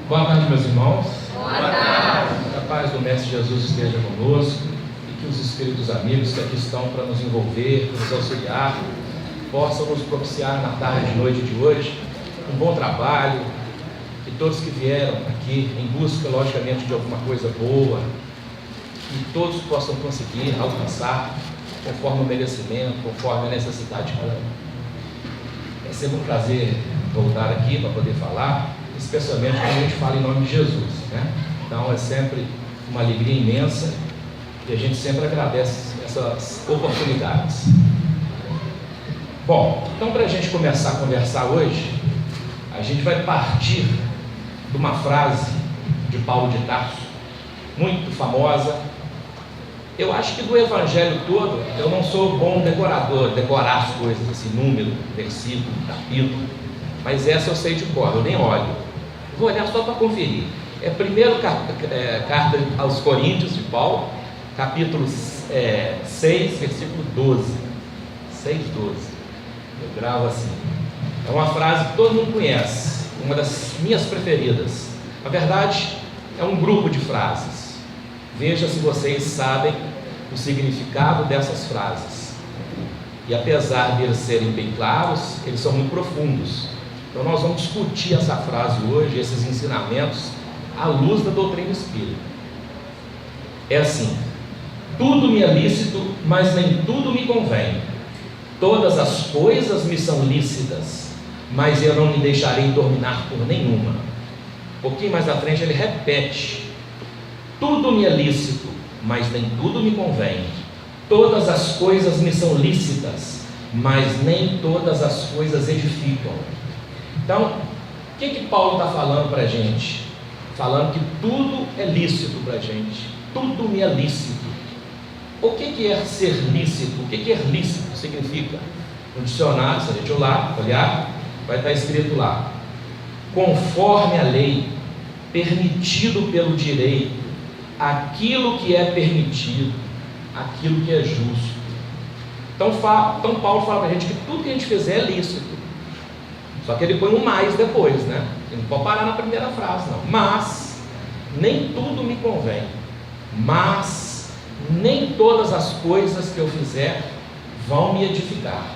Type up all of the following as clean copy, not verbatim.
Boa tarde, meus irmãos. Boa tarde. Que a paz do Mestre Jesus esteja conosco e que os espíritos amigos que aqui estão para nos envolver, nos auxiliar, possam nos propiciar na tarde e noite de hoje um bom trabalho, que todos que vieram aqui em busca, logicamente, de alguma coisa boa, que todos possam conseguir alcançar conforme o merecimento, conforme a necessidade de cada um. É sempre um prazer voltar aqui para poder falar, especialmente quando a gente fala em nome de Jesus, né? Então é sempre uma alegria imensa e a gente sempre agradece essas oportunidades. Bom, então para a gente começar a conversar hoje, a gente vai partir de uma frase de Paulo de Tarso, muito famosa. Eu acho que do evangelho todo, eu não sou bom decorar as coisas, assim, número, versículo, capítulo, mas essa eu sei de cor, eu nem olho. Vou olhar só para conferir. É primeiro carta aos Coríntios de Paulo, capítulo 6, versículo 12. 6, 12. Eu gravo assim. É uma frase que todo mundo conhece, uma das minhas preferidas. Na verdade, é um grupo de frases. Veja se vocês sabem o significado dessas frases. E apesar de eles serem bem claros, eles são muito profundos. Então nós vamos discutir essa frase hoje, esses ensinamentos, à luz da doutrina espírita. É assim: tudo me é lícito, mas nem tudo me convém. Todas as coisas me são lícitas, mas eu não me deixarei dominar por nenhuma. Um pouquinho mais à frente ele repete: tudo me é lícito, mas nem tudo me convém. Todas as coisas me são lícitas, mas nem todas as coisas edificam. Então, o que Paulo está falando para a gente? Falando que tudo é lícito para a gente, tudo me é lícito. O que é ser lícito? O que é lícito significa? No dicionário, se a gente olhar, vai estar escrito lá: conforme a lei, permitido pelo direito, aquilo que é permitido, aquilo que é justo. Então Paulo fala para a gente que tudo que a gente fizer é lícito. Só que ele põe um mais depois, né? Ele não pode parar na primeira frase, não. Mas nem tudo me convém. Mas nem todas as coisas que eu fizer vão me edificar.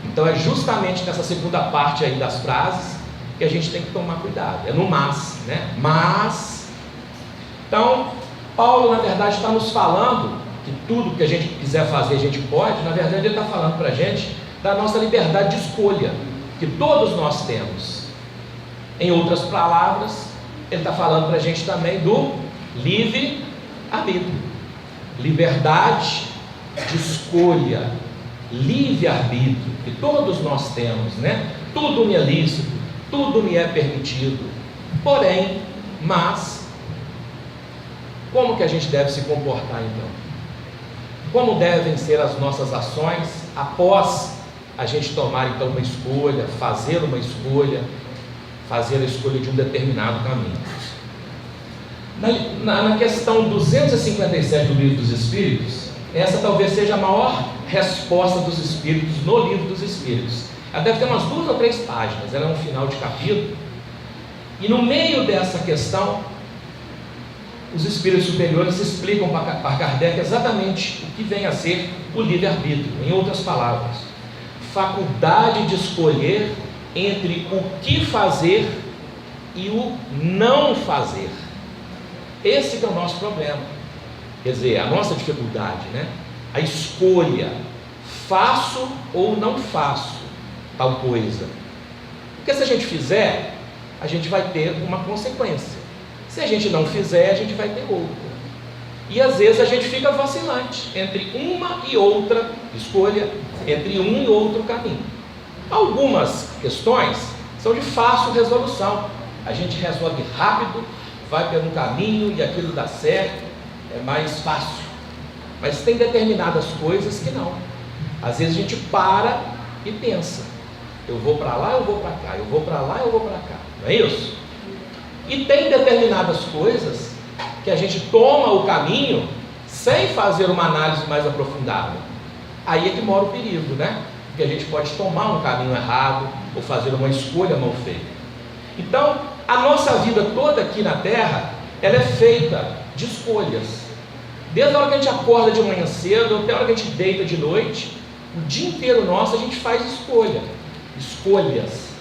Então é justamente nessa segunda parte aí das frases que a gente tem que tomar cuidado. É no mas, né? Mas. Então, Paulo, na verdade, está nos falando que tudo que a gente quiser fazer, a gente pode. Na verdade, ele está falando para a gente da nossa liberdade de escolha, que todos nós temos. Em outras palavras, ele está falando para a gente também do livre-arbítrio. Liberdade de escolha, livre-arbítrio, que todos nós temos, né? Tudo me é lícito, tudo me é permitido. Porém, mas, como que a gente deve se comportar então? Como devem ser as nossas ações após a gente tomar então uma escolha, fazer a escolha de um determinado caminho? Na questão 257 do Livro dos Espíritos, essa talvez seja a maior resposta dos Espíritos no Livro dos Espíritos. Ela deve ter umas 2 ou 3 páginas, ela é um final de capítulo, e no meio dessa questão, os Espíritos superiores explicam para Kardec exatamente o que vem a ser o livre-arbítrio. Em outras palavras, faculdade de escolher entre o que fazer e o não fazer. Esse que é o nosso problema, quer dizer, a nossa dificuldade, né? A escolha: faço ou não faço tal coisa. Porque se a gente fizer, a gente vai ter uma consequência. Se a gente não fizer, a gente vai ter outra. E às vezes a gente fica vacilante entre uma e outra escolha, entre um e outro caminho. Algumas questões são de fácil resolução. A gente resolve rápido, vai por um caminho e aquilo dá certo, é mais fácil. Mas tem determinadas coisas que não. Às vezes a gente para e pensa: eu vou para lá, eu vou para cá, eu vou para lá, eu vou para cá. Não é isso? E tem determinadas coisas que a gente toma o caminho sem fazer uma análise mais aprofundada. Aí é que mora o perigo, né? Porque a gente pode tomar um caminho errado ou fazer uma escolha mal feita. Então, A nossa vida toda aqui na Terra, ela é feita de escolhas. Desde a hora que a gente acorda de manhã cedo, até a hora que a gente deita de noite, o dia inteiro nosso a gente faz escolhas,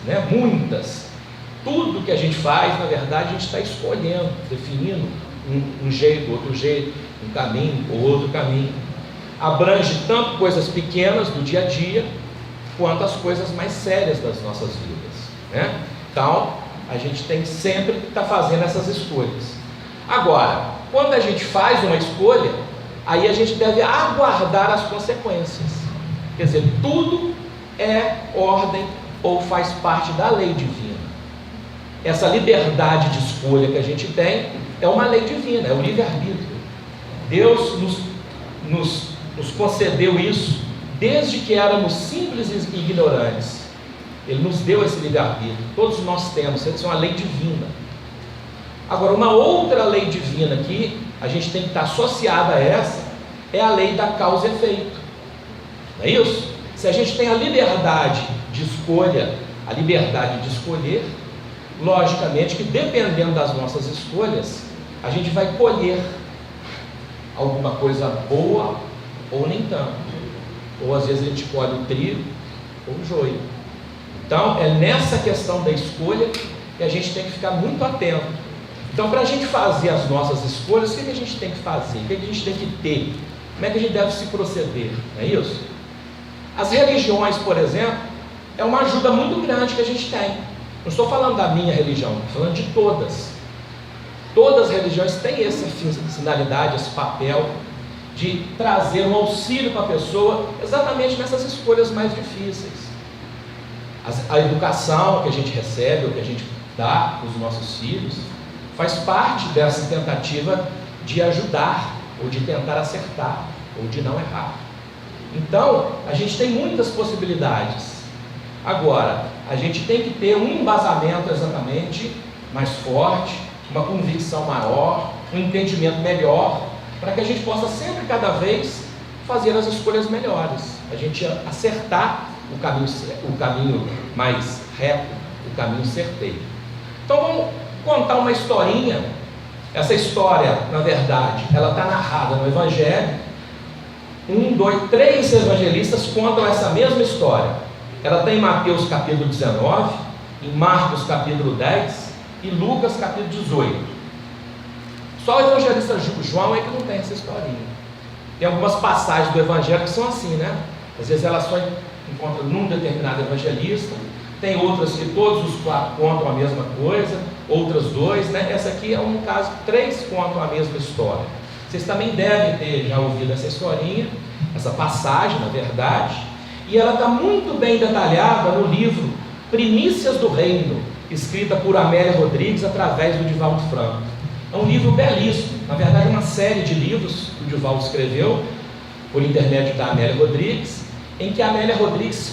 né? Muitas. Tudo que a gente faz, na verdade, a gente está escolhendo, definindo um jeito, outro jeito, um caminho ou outro caminho. Abrange tanto coisas pequenas do dia a dia, quanto as coisas mais sérias das nossas vidas, né? Então, a gente tem que sempre estar fazendo essas escolhas. Agora, quando a gente faz uma escolha, aí a gente deve aguardar as consequências. Quer dizer, tudo é ordem ou faz parte da lei divina. Essa liberdade de escolha que a gente tem é uma lei divina, é o livre-arbítrio. Deus nos concedeu isso desde que éramos simples e ignorantes. Ele nos deu esse livre-arbítrio, todos nós temos, isso é uma lei divina. Agora, uma outra lei divina que a gente tem que estar associada a essa, é a lei da causa e efeito. Não é isso? Se a gente tem a liberdade de escolha, a liberdade de escolher, logicamente que dependendo das nossas escolhas, a gente vai colher alguma coisa boa ou nem tanto. Ou às vezes a gente colhe o trigo ou o joio. Então é nessa questão da escolha que a gente tem que ficar muito atento. Então, para a gente fazer as nossas escolhas, o que a gente tem que fazer? O que a gente tem que ter? Como é que a gente deve se proceder? Não é isso? As religiões, por exemplo, é uma ajuda muito grande que a gente tem. Não estou falando da minha religião, estou falando de todas. Todas as religiões têm essa finalidade, esse papel de trazer um auxílio para a pessoa exatamente nessas escolhas mais difíceis. A educação que a gente recebe, ou que a gente dá para os nossos filhos, faz parte dessa tentativa de ajudar, ou de tentar acertar, ou de não errar. Então, a gente tem muitas possibilidades. Agora, a gente tem que ter um embasamento exatamente mais forte, uma convicção maior, um entendimento melhor, para que a gente possa sempre, cada vez, fazer as escolhas melhores. A gente acertar o caminho mais reto, o caminho certeiro. Então, vamos contar uma historinha. Essa história, na verdade, ela está narrada no Evangelho. 3 evangelistas contam essa mesma história. Ela está em Mateus capítulo 19, em Marcos capítulo 10 e Lucas capítulo 18. Só o evangelista João é que não tem essa historinha. Tem algumas passagens do Evangelho que são assim, né? Às vezes elas só encontram num determinado evangelista. Tem outras que todos os 4 contam a mesma coisa, outras 2, né? Essa aqui é um caso que 3 contam a mesma história. Vocês também devem ter já ouvido essa historinha, essa passagem, na verdade, e ela está muito bem detalhada no livro Primícias do Reino, escrita por Amélia Rodrigues através do Divaldo Franco. É um livro belíssimo, na verdade uma série de livros que o Divaldo escreveu por intermédio da Amélia Rodrigues, em que a Amélia Rodrigues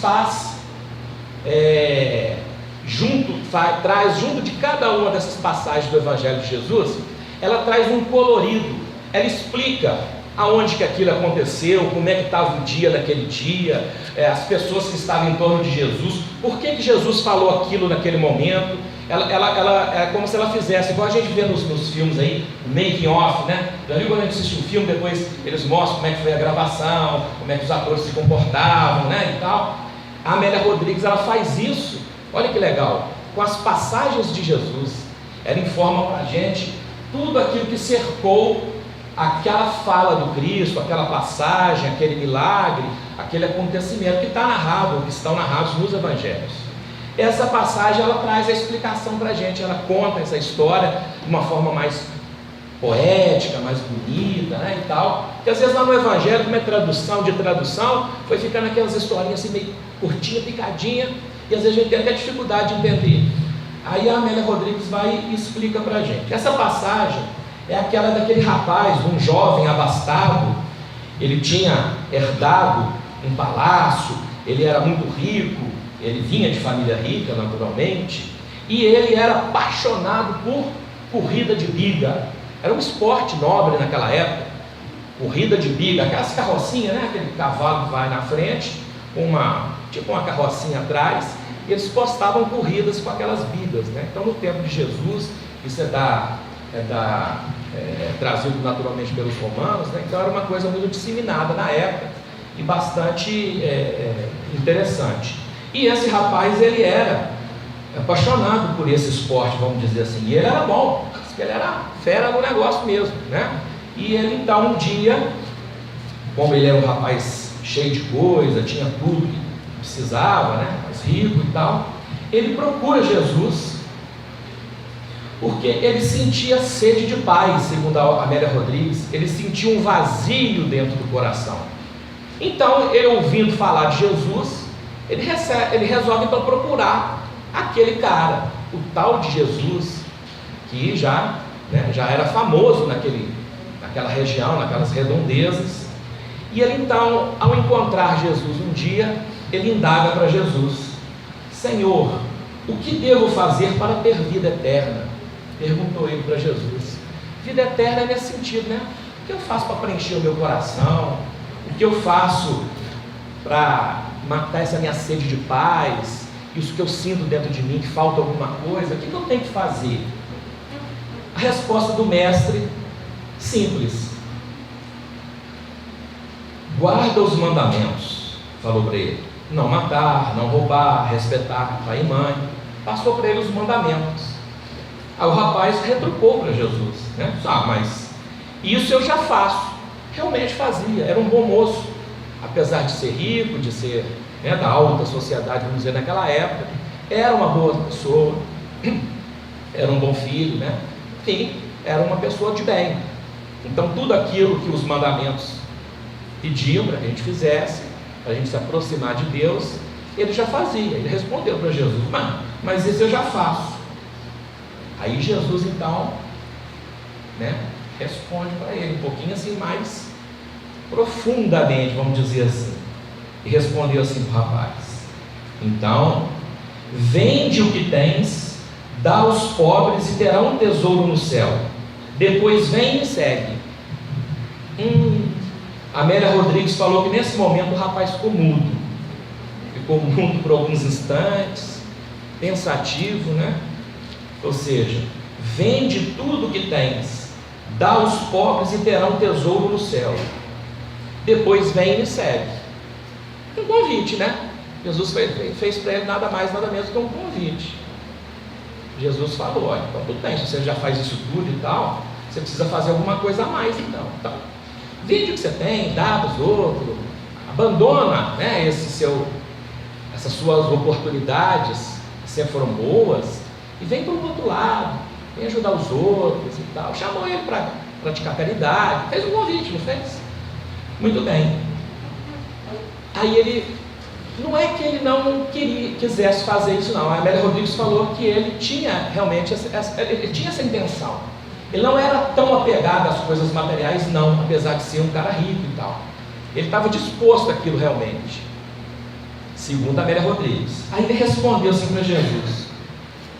traz junto de cada uma dessas passagens do Evangelho de Jesus, ela traz um colorido, ela explica aonde que aquilo aconteceu, como é que estava o dia naquele dia, as pessoas que estavam em torno de Jesus, por que Jesus falou aquilo naquele momento. Ela é como se ela fizesse, igual a gente vê nos filmes aí, making off, né? Já viu quando a gente assiste um filme, depois eles mostram como é que foi a gravação, como é que os atores se comportavam, né, e tal. A Amélia Rodrigues, ela faz isso, olha que legal, com as passagens de Jesus. Ela informa para a gente tudo aquilo que cercou aquela fala do Cristo, aquela passagem, aquele milagre, aquele acontecimento que está narrado, que estão narrados nos Evangelhos. Essa passagem, ela traz a explicação para a gente, ela conta essa história de uma forma mais poética, mais bonita, né, e tal, que às vezes lá no Evangelho, como é tradução de tradução, foi ficando aquelas historinhas assim meio curtinha, picadinha, e às vezes a gente tem até dificuldade de entender. Aí a Amélia Rodrigues vai e explica para a gente. Essa passagem é aquela daquele rapaz, um jovem abastado. Ele tinha herdado um palácio, ele era muito rico, ele vinha de família rica naturalmente, e ele era apaixonado por corrida de biga. Era um esporte nobre naquela época, corrida de biga, aquelas carrocinhas, né? Aquele cavalo que vai na frente, com uma tipo uma carrocinha atrás, e eles postavam corridas com aquelas bigas, né? Então, no tempo de Jesus, isso trazido naturalmente pelos romanos, né? Então era uma coisa muito disseminada na época e bastante interessante. E esse rapaz, ele era apaixonado por esse esporte, vamos dizer assim, e ele era bom, ele era fera no negócio mesmo, né? E ele então um dia, como ele era um rapaz cheio de coisa, tinha tudo que precisava, né? Mais rico e tal, ele procura Jesus, porque ele sentia sede de paz, segundo a Amélia Rodrigues, ele sentia um vazio dentro do coração. Então, ele ouvindo falar de Jesus, ele resolve então procurar aquele cara, o tal de Jesus, que já era famoso naquela região, naquelas redondezas. E ele então, ao encontrar Jesus um dia, ele indaga para Jesus: Senhor, o que devo fazer para ter vida eterna? Perguntou ele para Jesus. Vida eterna é nesse sentido, né? O que eu faço para preencher o meu coração? O que eu faço para matar essa minha sede de paz? Isso que eu sinto dentro de mim, que falta alguma coisa, o que eu tenho que fazer? A resposta do mestre, simples: guarda os mandamentos, falou para ele. Não matar, não roubar, respeitar pai e mãe. Passou para ele os mandamentos. Aí o rapaz retrucou para Jesus, né? Mas isso eu já faço. Realmente fazia, era um bom moço, apesar de ser rico, de ser da alta sociedade, vamos dizer, naquela época, era uma boa pessoa, era um bom filho, né? Enfim, era uma pessoa de bem. Então tudo aquilo que os mandamentos pediam para que a gente fizesse, para a gente se aproximar de Deus, ele já fazia. Ele respondeu para Jesus: mas isso eu já faço. Aí Jesus então responde para ele um pouquinho assim mais profundamente, vamos dizer assim, e respondeu assim para o rapaz: então vende o que tens, dá aos pobres e terá um tesouro no céu, depois vem e me segue. Amélia Rodrigues falou que nesse momento o rapaz ficou mudo por alguns instantes, pensativo, né? Ou seja, vende tudo que tens, dá aos pobres e terá um tesouro no céu, depois vem e me segue. Um convite, né? Jesus fez para ele nada mais, nada menos que um convite. Jesus falou: olha, então tudo bem, se você já faz isso tudo e tal, você precisa fazer alguma coisa a mais então. Vende o que você tem, dá para os outros, abandona essas suas oportunidades, que sempre foram boas, e vem para o outro lado, vem ajudar os outros e tal. Chamou ele para praticar caridade, fez um convite, não fez? Muito bem. Aí ele, não é que ele não quisesse fazer isso não. A Amélia Rodrigues falou que ele tinha realmente ele tinha essa intenção. Ele não era tão apegado às coisas materiais, não, apesar de ser um cara rico e tal. Ele estava disposto àquilo realmente, segundo a Amélia Rodrigues. Aí ele respondeu assim para Jesus: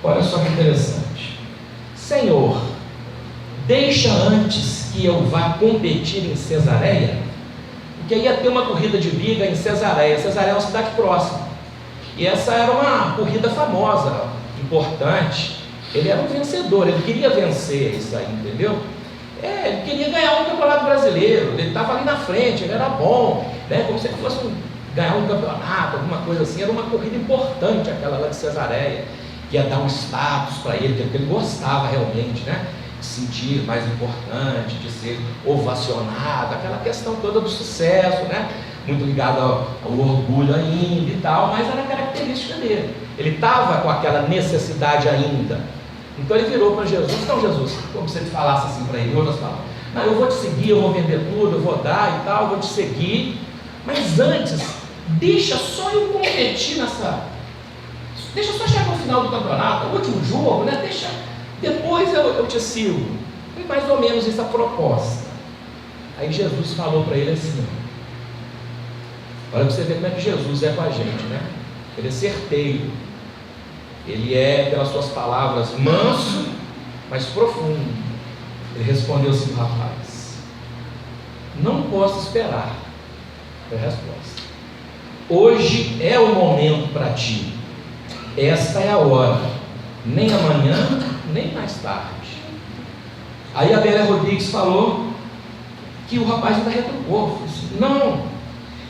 olha só que interessante. Senhor, deixa antes que eu vá competir em Cesareia, porque ia ter uma corrida de biga em Cesareia. Cesareia é uma cidade próxima, e essa era uma corrida famosa, importante. Ele era um vencedor, ele queria vencer isso aí, entendeu? Ele queria ganhar um campeonato brasileiro, ele estava ali na frente, ele era bom, né? Como se ele fosse ganhar um campeonato, alguma coisa assim. Era uma corrida importante aquela lá de Cesareia, que ia dar um status para ele, porque ele gostava realmente, né? De sentir mais importante, de ser ovacionado, aquela questão toda do sucesso, né? Muito ligado ao orgulho ainda e tal, mas era a característica dele. Ele estava com aquela necessidade ainda. Então ele virou para Jesus: então Jesus, como se ele falasse assim para ele, em outras palavras: não, eu vou te seguir, eu vou vender tudo, eu vou dar e tal, eu vou te seguir, mas antes, deixa só eu competir deixa só chegar no final do campeonato, o último jogo, né? Depois eu te sigo. Foi mais ou menos essa proposta. Aí Jesus falou para ele assim: olha para você ver como é que Jesus é com a gente, né? Ele é certeiro, ele é, pelas suas palavras, manso, mas profundo. Ele respondeu assim para o rapaz: não posso esperar. Foi a resposta. hoje é o momento para ti, esta é a hora, nem amanhã, nem mais tarde. Aí a Amélia Rodrigues falou que o rapaz ainda retrucou, falou assim: não,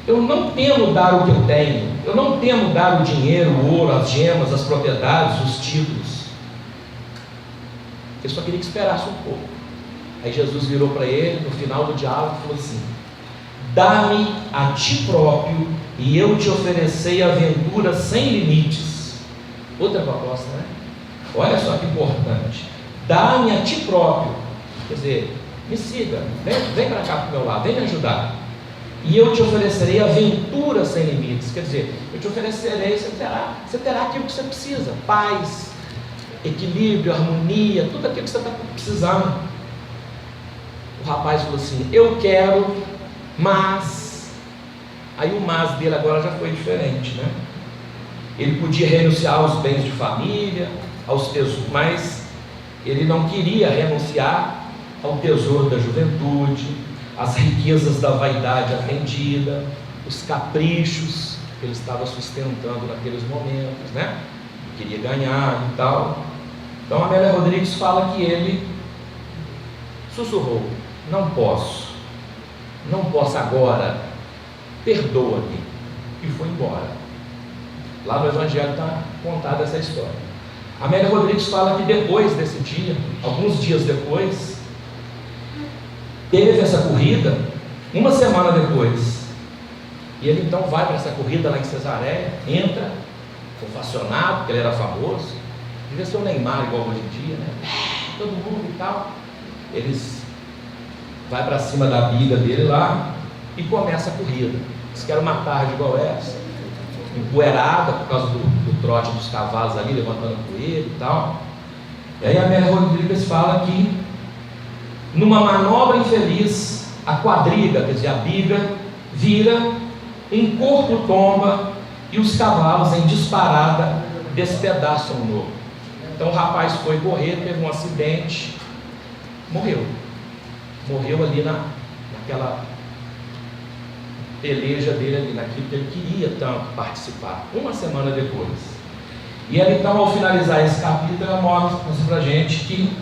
eu não temo dar o que eu tenho, eu não temo dar o dinheiro, o ouro, as gemas, as propriedades, os títulos, eu só queria que esperasse um pouco. Aí Jesus virou para ele no final do diálogo e falou assim: dá-me a ti próprio e eu te oferecerei aventuras sem limites. Outra proposta, né? Olha só que importante. Dá-me a ti próprio, quer dizer, me siga, vem para cá para o meu lado, vem me ajudar, e eu te oferecerei aventuras sem limites. Quer dizer, eu te oferecerei, você terá aquilo que você precisa: paz, equilíbrio, harmonia, tudo aquilo que você está precisando. O rapaz falou assim: eu quero, mas... Aí o mas dele agora já foi diferente, né? Ele podia renunciar aos bens de família, aos tesouros, mas ele não queria renunciar ao tesouro da juventude, às riquezas da vaidade atendida, os caprichos que ele estava sustentando naqueles momentos, né? Queria ganhar e tal. Então a Amélia Rodrigues fala que ele sussurrou: não posso agora, perdoa-me, e foi embora. Lá no Evangelho está contada essa história. A Amélia Rodrigues fala que depois desse dia, alguns dias depois, teve essa corrida, uma semana depois, e ele então vai para essa corrida lá em Cesareia, entra, ovacionado, porque ele era famoso, devia ser o Neymar igual hoje em dia, né? Todo mundo e tal. Eles vai para cima da biga dele lá e começa a corrida. Diz que era uma tarde igual essa, empoeirada por causa do trote dos cavalos ali, levantando poeira e tal. E aí a Amélia Rodrigues fala que numa manobra infeliz, a quadriga, quer dizer, a biga, vira, um corpo tomba e os cavalos em disparada despedaçam o lobo. Então o rapaz foi correr, teve um acidente, morreu ali naquela peleja dele ali, naquilo que ele queria tanto participar, uma semana depois. E ela então, ao finalizar esse capítulo, ela mostra para a gente que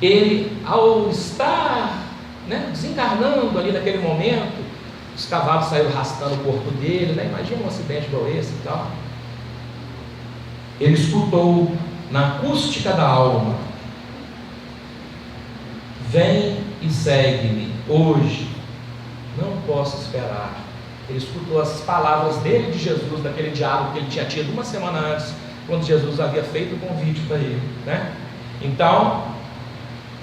ele, ao estar, né, desencarnando ali naquele momento, os cavalos saíram arrastando o corpo dele, né? Imagina um acidente igual esse e tal. Ele escutou na acústica da alma: vem e segue-me hoje, não posso esperar. Ele escutou as palavras dele, de Jesus, daquele diálogo que ele tinha tido uma semana antes, quando Jesus havia feito o convite para ele, né? Então,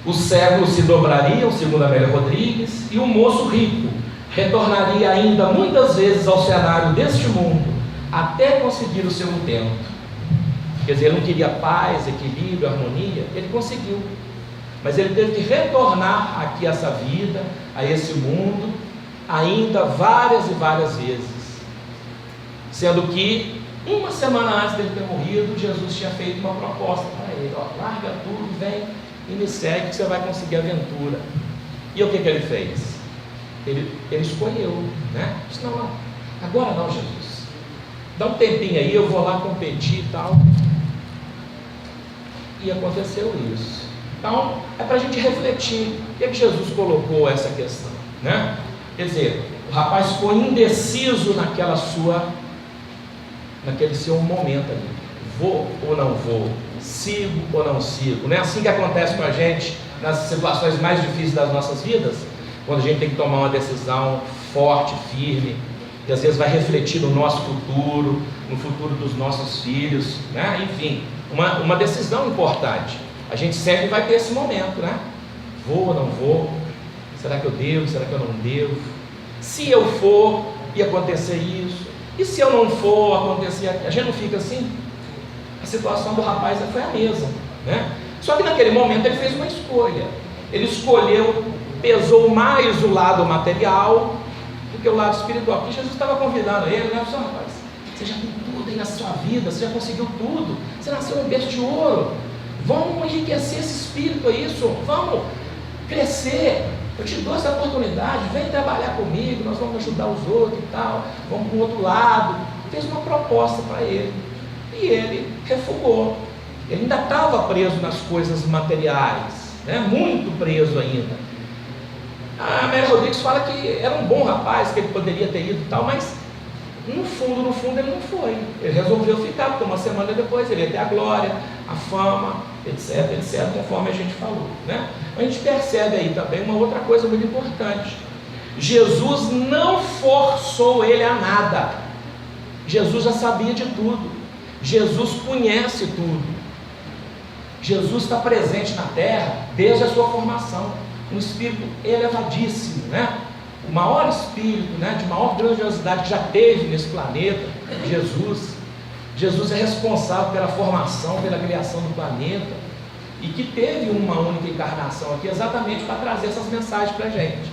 os séculos se dobrariam, segundo a Amélia Rodrigues, e o moço rico retornaria ainda muitas vezes ao cenário deste mundo, até conseguir o seu intento. Quer dizer, ele não queria paz, equilíbrio, harmonia, ele conseguiu, mas ele teve que retornar aqui a essa vida, a esse mundo, ainda várias e várias vezes, sendo que uma semana antes dele ter morrido, Jesus tinha feito uma proposta para ele: ó, larga tudo, vem e me segue que você vai conseguir a aventura. E o que ele fez? Ele escolheu, né? Disse: não, agora não, Jesus, dá um tempinho aí, eu vou lá competir e tal. E aconteceu isso. Então, é para a gente refletir o que Jesus colocou essa questão, né? Quer dizer, o rapaz ficou indeciso naquele seu momento ali: vou ou não vou, sigo ou não sigo. Não é assim que acontece com a gente nas situações mais difíceis das nossas vidas, quando a gente tem que tomar uma decisão forte, firme, que às vezes vai refletir no nosso futuro, no futuro dos nossos filhos, né? Enfim, uma decisão importante. A gente sempre vai ter esse momento, né? Vou ou não vou? Será que eu devo? Será que eu não devo? Se eu for, ia acontecer isso. E se eu não for, acontecer... A gente não fica assim? A situação do rapaz foi a mesma, né? Só que naquele momento ele fez uma escolha. Ele escolheu, pesou mais o lado material do que o lado espiritual, porque Jesus estava convidando ele, né? Rapaz, você já tem tudo aí na sua vida, você já conseguiu tudo, você nasceu num berço de ouro, vamos enriquecer esse espírito, é isso, vamos crescer, eu te dou essa oportunidade, vem trabalhar comigo, nós vamos ajudar os outros e tal, vamos para o outro lado. fez uma proposta para ele, e ele refugou. Ele ainda estava preso nas coisas materiais, né? Muito preso ainda. A Amélia Rodrigues fala que era um bom rapaz, que ele poderia ter ido e tal, mas no fundo ele não foi. Ele resolveu ficar, porque uma semana depois ele ia ter a glória, a fama, etc, etc, conforme a gente falou, né? A gente percebe aí também uma outra coisa muito importante. Jesus não forçou ele a nada. Jesus já sabia de tudo. Jesus conhece tudo. Jesus está presente na terra desde a sua formação. Um espírito elevadíssimo, né? O maior espírito, né, de maior grandiosidade que já teve nesse planeta, Jesus. Jesus é responsável pela formação, pela criação do planeta, e que teve uma única encarnação aqui exatamente para trazer essas mensagens para a gente.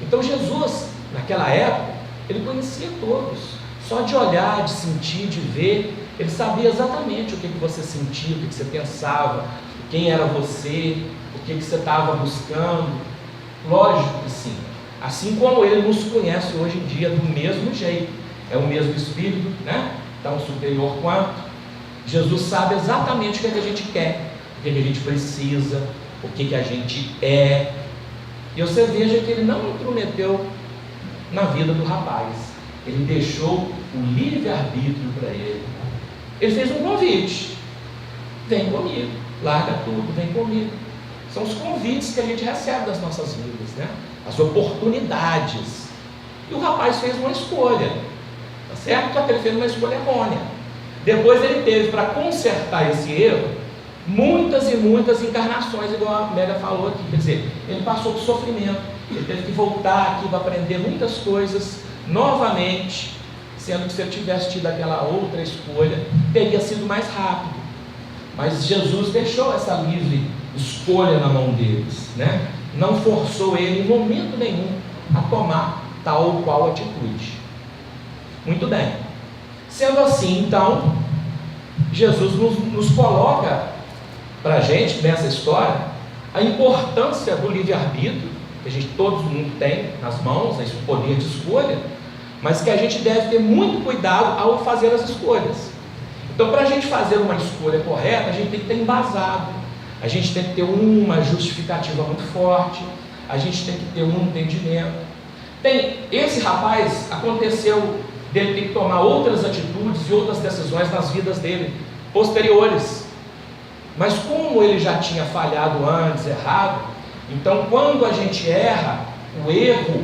Então Jesus, naquela época, ele conhecia todos. Só de olhar, de sentir, de ver, ele sabia exatamente o que você sentia, o que você pensava, quem era você, o que você estava buscando. Lógico que sim. Assim como ele nos conhece hoje em dia do mesmo jeito. É o mesmo Espírito, né? Tão superior quanto. Jesus sabe exatamente o que a gente quer, o que a gente precisa, o que a gente é. E você veja que ele não intrometeu na vida do rapaz. Ele deixou o livre-arbítrio para ele. Ele fez um convite: vem comigo, larga tudo, vem comigo. São os convites que a gente recebe das nossas vidas, né? As oportunidades. E o rapaz fez uma escolha, tá certo? Só que ele fez uma escolha errônea. Depois ele teve, para consertar esse erro, muitas e muitas encarnações, igual a Amélia falou aqui. Quer dizer, ele passou por sofrimento, ele teve que voltar aqui para aprender muitas coisas novamente, sendo que se ele tivesse tido aquela outra escolha, teria sido mais rápido. Mas Jesus deixou essa livre escolha na mão deles, né? Não forçou ele em momento nenhum a tomar tal ou qual atitude. Muito bem. Sendo assim, então, Jesus nos coloca para a gente, nessa história, a importância do livre-arbítrio, que a gente, todo mundo tem nas mãos, esse poder de escolha, mas que a gente deve ter muito cuidado ao fazer as escolhas. Então, para a gente fazer uma escolha correta, a gente tem que ter embasado, a gente tem que ter uma justificativa muito forte, a gente tem que ter um entendimento. Esse rapaz, aconteceu dele ter que tomar outras atitudes e outras decisões nas vidas dele, posteriores. Mas como ele já tinha falhado antes, errado, então quando a gente erra, o erro,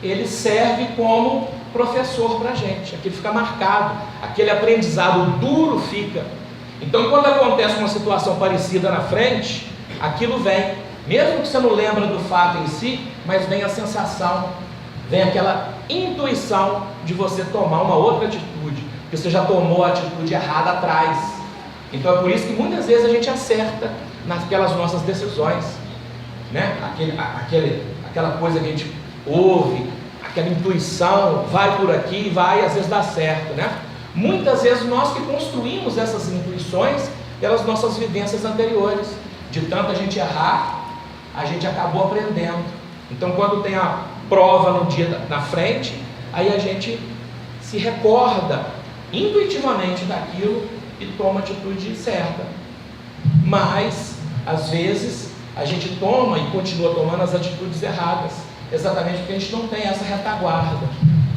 ele serve como professor para a gente. Aquilo fica marcado, aquele aprendizado duro fica. Então quando acontece uma situação parecida na frente, aquilo vem, mesmo que você não lembra do fato em si, mas vem a sensação, vem aquela intuição de você tomar uma outra atitude, porque você já tomou a atitude errada atrás. Então é por isso que muitas vezes a gente acerta naquelas nossas decisões, né? Aquela coisa que a gente ouve, aquela intuição, vai por aqui, vai, às vezes dá certo, né? Muitas vezes nós que construímos essas intuições pelas nossas vivências anteriores. De tanto a gente errar, a gente acabou aprendendo. Então quando tem a prova no dia na frente, aí a gente se recorda intuitivamente daquilo e toma a atitude certa. Mas às vezes a gente toma e continua tomando as atitudes erradas, exatamente porque a gente não tem essa retaguarda.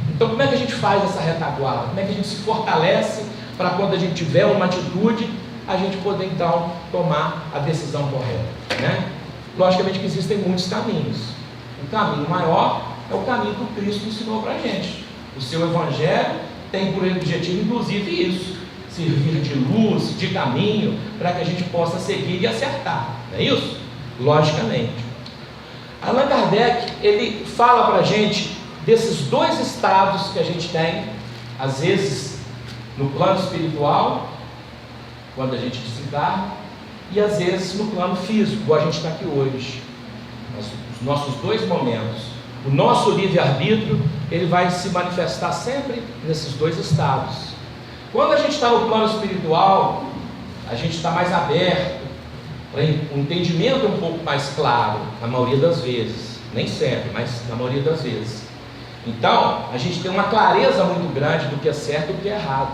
Então como é que a gente faz essa retaguarda? Como é que a gente se fortalece para quando a gente tiver uma atitude, a gente poder então tomar a decisão correta, né? Logicamente que existem muitos caminhos. O caminho maior é o caminho que o Cristo ensinou para a gente. O seu Evangelho tem por objetivo, inclusive, isso: servir de luz, de caminho, para que a gente possa seguir e acertar, não é isso? Logicamente. Allan Kardec, ele fala para a gente desses dois estados que a gente tem, às vezes no plano espiritual, quando a gente desencarna, e às vezes no plano físico, como a gente está aqui hoje. Os nossos dois momentos. O nosso livre-arbítrio, ele vai se manifestar sempre nesses dois estados. Quando a gente está no plano espiritual, a gente está mais aberto, o entendimento é um pouco mais claro, na maioria das vezes, nem sempre, mas na maioria das vezes. Então, a gente tem uma clareza muito grande do que é certo e do que é errado.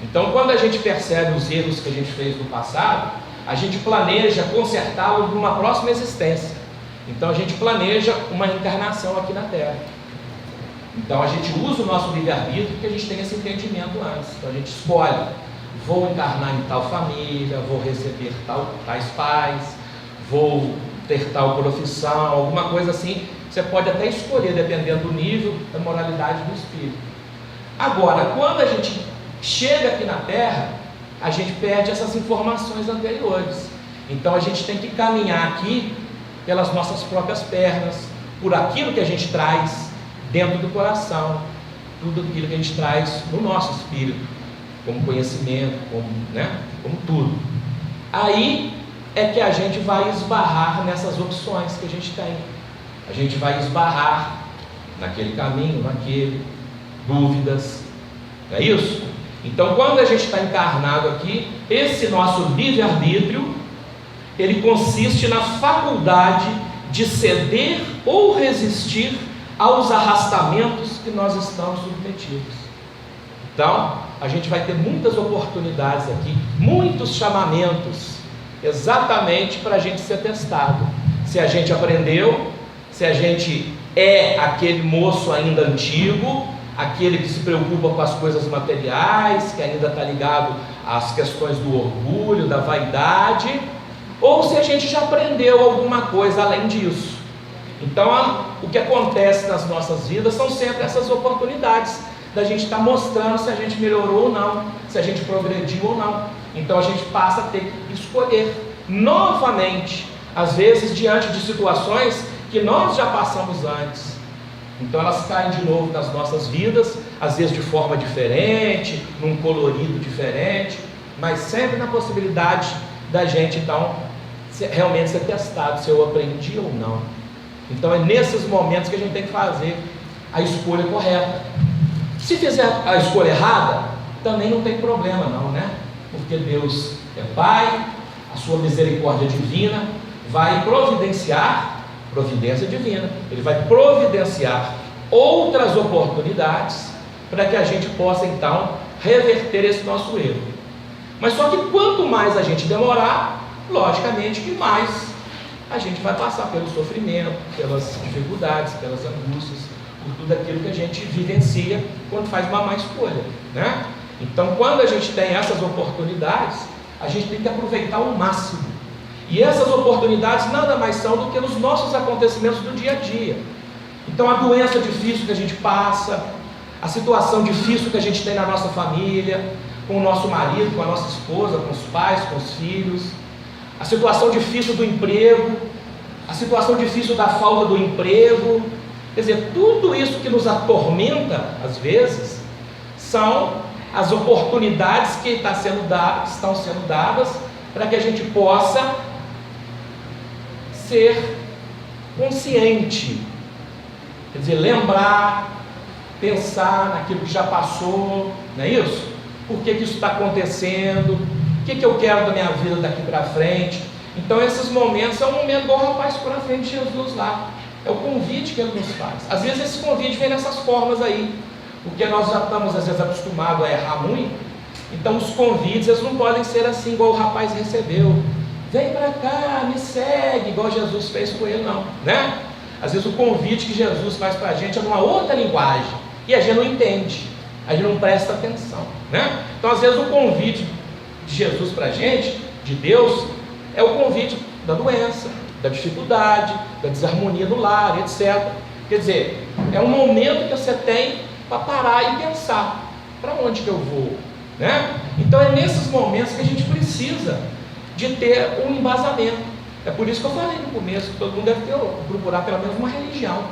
Então, quando a gente percebe os erros que a gente fez no passado, a gente planeja consertá-los numa próxima existência. Então, a gente planeja uma encarnação aqui na Terra. Então, a gente usa o nosso livre-arbítrio porque a gente tem esse entendimento antes. Então, a gente escolhe, vou encarnar em tal família, vou receber tais pais, vou ter tal profissão, alguma coisa assim. Você pode até escolher, dependendo do nível da moralidade do espírito. Agora, quando a gente chega aqui na Terra, a gente perde essas informações anteriores. Então a gente tem que caminhar aqui pelas nossas próprias pernas, por aquilo que a gente traz dentro do coração, tudo aquilo que a gente traz no nosso espírito, como conhecimento, como tudo. Aí é que a gente vai esbarrar nessas opções que a gente tem. A gente vai esbarrar naquele caminho, dúvidas, não é isso? Então, quando a gente está encarnado aqui, esse nosso livre-arbítrio, ele consiste na faculdade de ceder ou resistir aos arrastamentos que nós estamos submetidos. Então, a gente vai ter muitas oportunidades aqui, muitos chamamentos, exatamente para a gente ser testado. Se a gente aprendeu, se a gente é aquele moço ainda antigo, aquele que se preocupa com as coisas materiais, que ainda está ligado às questões do orgulho, da vaidade, ou se a gente já aprendeu alguma coisa além disso. Então, o que acontece nas nossas vidas são sempre essas oportunidades da gente estar mostrando se a gente melhorou ou não, se a gente progrediu ou não. Então a gente passa a ter que escolher novamente, às vezes diante de situações que nós já passamos antes. Então elas caem de novo nas nossas vidas, às vezes de forma diferente, num colorido diferente, mas sempre na possibilidade da gente então realmente ser testado, se eu aprendi ou não. Então é nesses momentos que a gente tem que fazer a escolha correta. Se fizer a escolha errada, também não tem problema não, né? Porque Deus é Pai, a sua misericórdia divina vai providenciar, providência divina, Ele vai providenciar outras oportunidades para que a gente possa então reverter esse nosso erro. Mas só que quanto mais a gente demorar, logicamente que mais a gente vai passar pelo sofrimento, pelas dificuldades, pelas angústias, por tudo aquilo que a gente vivencia quando faz uma má escolha, né? Então, quando a gente tem essas oportunidades, a gente tem que aproveitar ao máximo. E essas oportunidades nada mais são do que os nossos acontecimentos do dia a dia. Então, a doença difícil que a gente passa, a situação difícil que a gente tem na nossa família, com o nosso marido, com a nossa esposa, com os pais, com os filhos, a situação difícil do emprego, a situação difícil da falta do emprego, quer dizer, tudo isso que nos atormenta, às vezes, são as oportunidades que estão sendo dadas para que a gente possa ser consciente, quer dizer, lembrar, pensar naquilo que já passou, não é isso? Por que isso está acontecendo? O que eu quero da minha vida daqui para frente? Então esses momentos são um momento igual o rapaz por na frente de Jesus lá. É o convite que Ele nos faz. Às vezes esse convite vem nessas formas aí, porque nós já estamos às vezes acostumados a errar muito. Então os convites eles não podem ser assim igual o rapaz recebeu. Vem para cá, me segue, igual Jesus fez com ele, não, né? Às vezes o convite que Jesus faz para a gente é numa outra linguagem e a gente não entende, a gente não presta atenção, né? Então às vezes o convite de Jesus para a gente, de Deus, é o convite da doença, da dificuldade, da desarmonia no lar, etc. Quer dizer, é um momento que você tem para parar e pensar, para onde que eu vou, né? Então é nesses momentos que a gente precisa de ter um embasamento. É por isso que eu falei no começo, que todo mundo deve procurar pelo menos uma religião.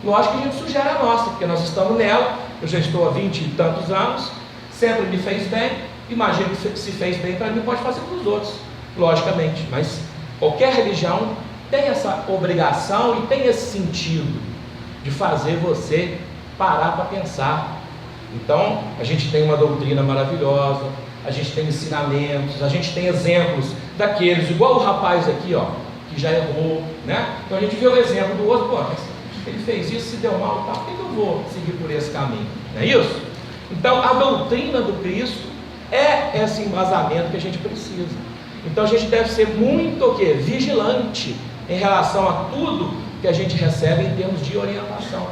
Lógico que a gente sugere a nossa, porque nós estamos nela, eu já estou há 20 e tantos anos, sempre me fez bem, imagino que se fez bem para mim, pode fazer para os outros, logicamente, mas qualquer religião tem essa obrigação e tem esse sentido de fazer você parar para pensar. Então, a gente tem uma doutrina maravilhosa, a gente tem ensinamentos, a gente tem exemplos daqueles, igual o rapaz aqui, ó, que já errou, né? Então a gente vê o exemplo do outro, pô, ele fez isso, se deu mal, tá, por que eu vou seguir por esse caminho? Não é isso? Então a doutrina do Cristo é esse embasamento que a gente precisa. Então a gente deve ser muito o quê? Vigilante em relação a tudo que a gente recebe em termos de orientação.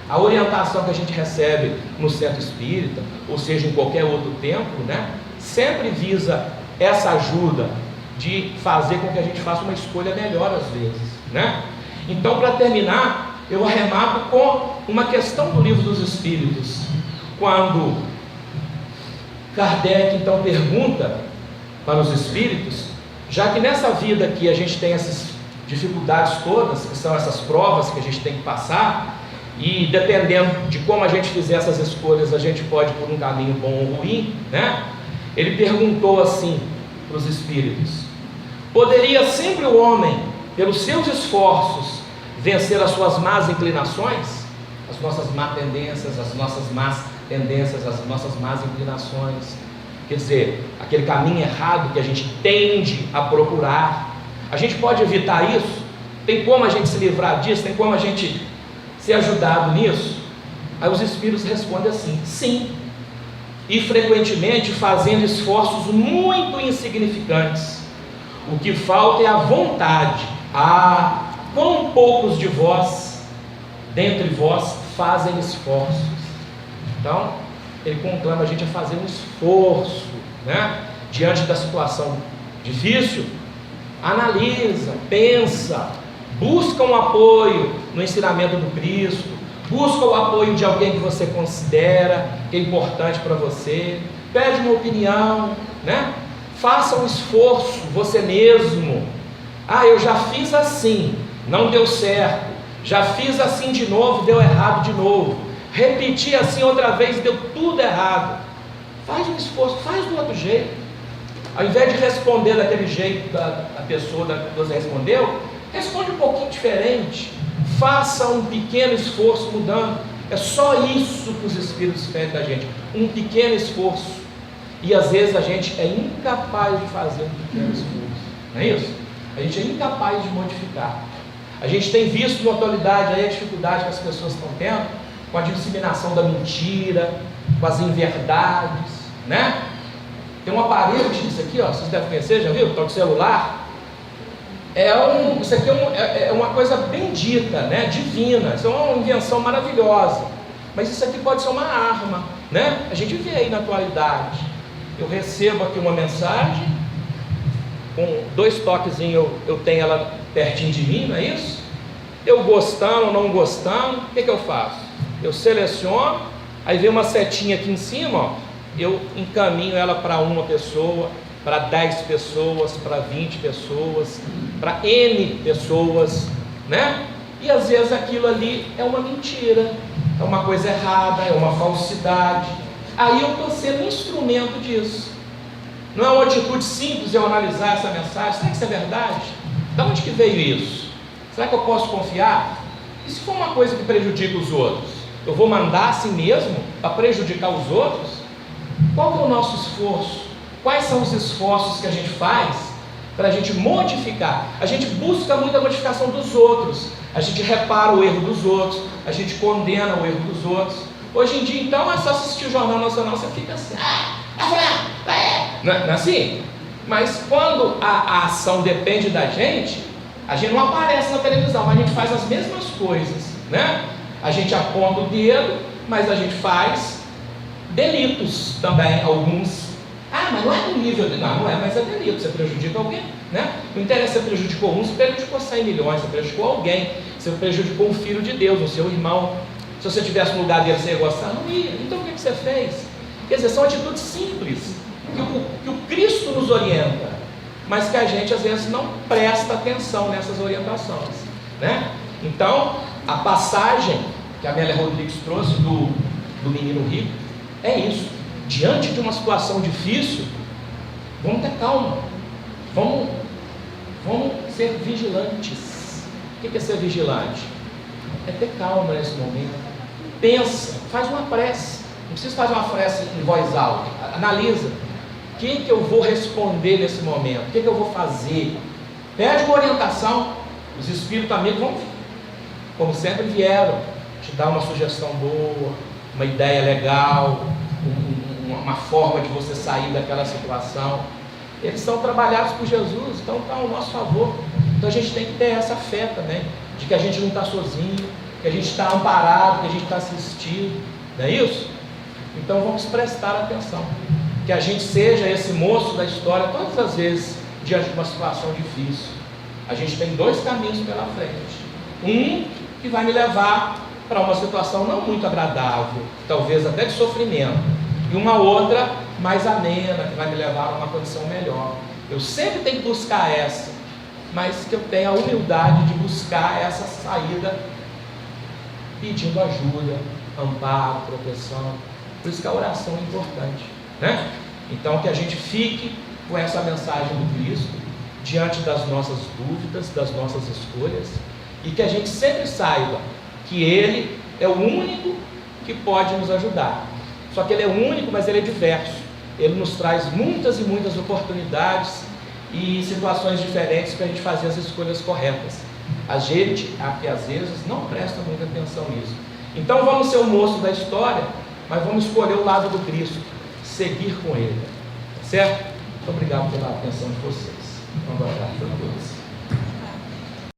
A orientação que a gente recebe no centro espírita, ou seja, em qualquer outro templo, né, sempre visa essa ajuda de fazer com que a gente faça uma escolha melhor às vezes, né? Então, para terminar, eu arremato com uma questão do Livro dos Espíritos, quando Kardec então pergunta para os espíritos, já que nessa vida aqui a gente tem essas dificuldades todas, que são essas provas que a gente tem que passar, e dependendo de como a gente fizer essas escolhas, a gente pode ir por um caminho bom ou ruim, né? Ele perguntou assim para os espíritos: poderia sempre o homem, pelos seus esforços, vencer as suas más inclinações, as nossas más tendências, as nossas más tendências, as nossas más inclinações? Quer dizer, aquele caminho errado que a gente tende a procurar, a gente pode evitar isso? Tem como a gente se livrar disso? Tem como a gente ser ajudado nisso? Aí os espíritos respondem assim: sim, e frequentemente fazendo esforços muito insignificantes. O que falta é a vontade. Ah, quão poucos de vós, dentre vós, fazem esforços. Então, ele conclama a gente a fazer um esforço, né? Diante da situação difícil, analisa, pensa, busca um apoio no ensinamento do Cristo, busca o apoio de alguém que você considera que é importante para você, pede uma opinião, né? Faça um esforço você mesmo. Ah, eu já fiz assim, não deu certo, já fiz assim de novo, deu errado de novo, repeti assim outra vez, deu tudo errado. Faz um esforço, faz do outro jeito. Ao invés de responder daquele jeito da pessoa que você respondeu, responde um pouquinho diferente. Faça um pequeno esforço mudando. É só isso que os espíritos pedem da gente, um pequeno esforço. E às vezes a gente é incapaz de fazer um pequeno esforço, não é isso? A gente é incapaz de modificar. A gente tem visto na atualidade aí a dificuldade que as pessoas estão tendo com a disseminação da mentira, com as inverdades, né? Tem um aparelho disso aqui, ó, vocês devem conhecer, já viu? Tal de celular. Isso aqui é uma coisa bendita, né? Divina. Isso é uma invenção maravilhosa. Mas isso aqui pode ser uma arma, né? A gente vê aí na atualidade. Eu recebo aqui uma mensagem, com 2 toquezinhos eu tenho ela pertinho de mim, não é isso? Eu gostando ou não gostando, o que eu faço? Eu seleciono, aí vem uma setinha aqui em cima, ó, eu encaminho ela para uma pessoa, para 10 pessoas, para 20 pessoas, para N pessoas, né? E às vezes aquilo ali é uma mentira, é uma coisa errada, é uma falsidade. Aí eu estou sendo instrumento disso. Não é uma atitude simples eu analisar essa mensagem. Será que isso é verdade? De onde que veio isso? Será que eu posso confiar? E se for uma coisa que prejudica os outros? Eu vou mandar assim mesmo para prejudicar os outros? Qual que é o nosso esforço? Quais são os esforços que a gente faz para a gente modificar? A gente busca muito a modificação dos outros, a gente repara o erro dos outros, a gente condena o erro dos outros. Hoje em dia, então, é só assistir o Jornal Nacional, você fica assim, não é assim? Mas quando a ação depende da gente, a gente não aparece na televisão, mas a gente faz as mesmas coisas, né? A gente aponta o dedo, mas a gente faz delitos também, alguns. Ah, mas não é do nível, não é, mas é delito, você prejudica alguém, né? Não interessa se você prejudicou um, você prejudicou 100 milhões, você prejudicou alguém, você prejudicou um filho de Deus, um seu irmão. Se você estivesse no lugar dele, você ia gostar? Não ia. Então o que você fez? Quer dizer, são atitudes simples, que o Cristo nos orienta, mas que a gente às vezes não presta atenção nessas orientações, né? Então, a passagem que a Amélia Rodrigues trouxe do menino rico é isso. Diante de uma situação difícil, vamos ter calma, vamos ser vigilantes. O que é ser vigilante? É ter calma nesse momento. Pensa, faz uma prece. Não precisa fazer uma prece em voz alta. Analisa. O que eu vou responder nesse momento? O que eu vou fazer? Pede uma orientação. Os espíritos amigos vão como sempre vieram, te dar uma sugestão boa, uma ideia legal, uma forma de você sair daquela situação. Eles são trabalhados por Jesus, então está ao nosso favor. Então a gente tem que ter essa fé também, de que a gente não está sozinho, que a gente está amparado, que a gente está assistido, não é isso? Então vamos prestar atenção, que a gente seja esse moço da história todas as vezes, diante de uma situação difícil. A gente tem dois caminhos pela frente, um que vai me levar para uma situação não muito agradável, talvez até de sofrimento, e uma outra mais amena, que vai me levar a uma condição melhor. Eu sempre tenho que buscar essa, mas que eu tenha a humildade de buscar essa saída, pedindo ajuda, amparo, proteção. Por isso que a oração é importante, né? Então que a gente fique com essa mensagem do Cristo, diante das nossas dúvidas, das nossas escolhas, e que a gente sempre saiba que Ele é o único que pode nos ajudar. Só que Ele é único, mas Ele é diverso. Ele nos traz muitas e muitas oportunidades e situações diferentes para a gente fazer as escolhas corretas. A gente, às vezes, não presta muita atenção nisso. Então vamos ser o moço da história, mas vamos escolher o lado do Cristo, seguir com Ele, certo? Muito obrigado pela atenção de vocês. Vamos orar por todos.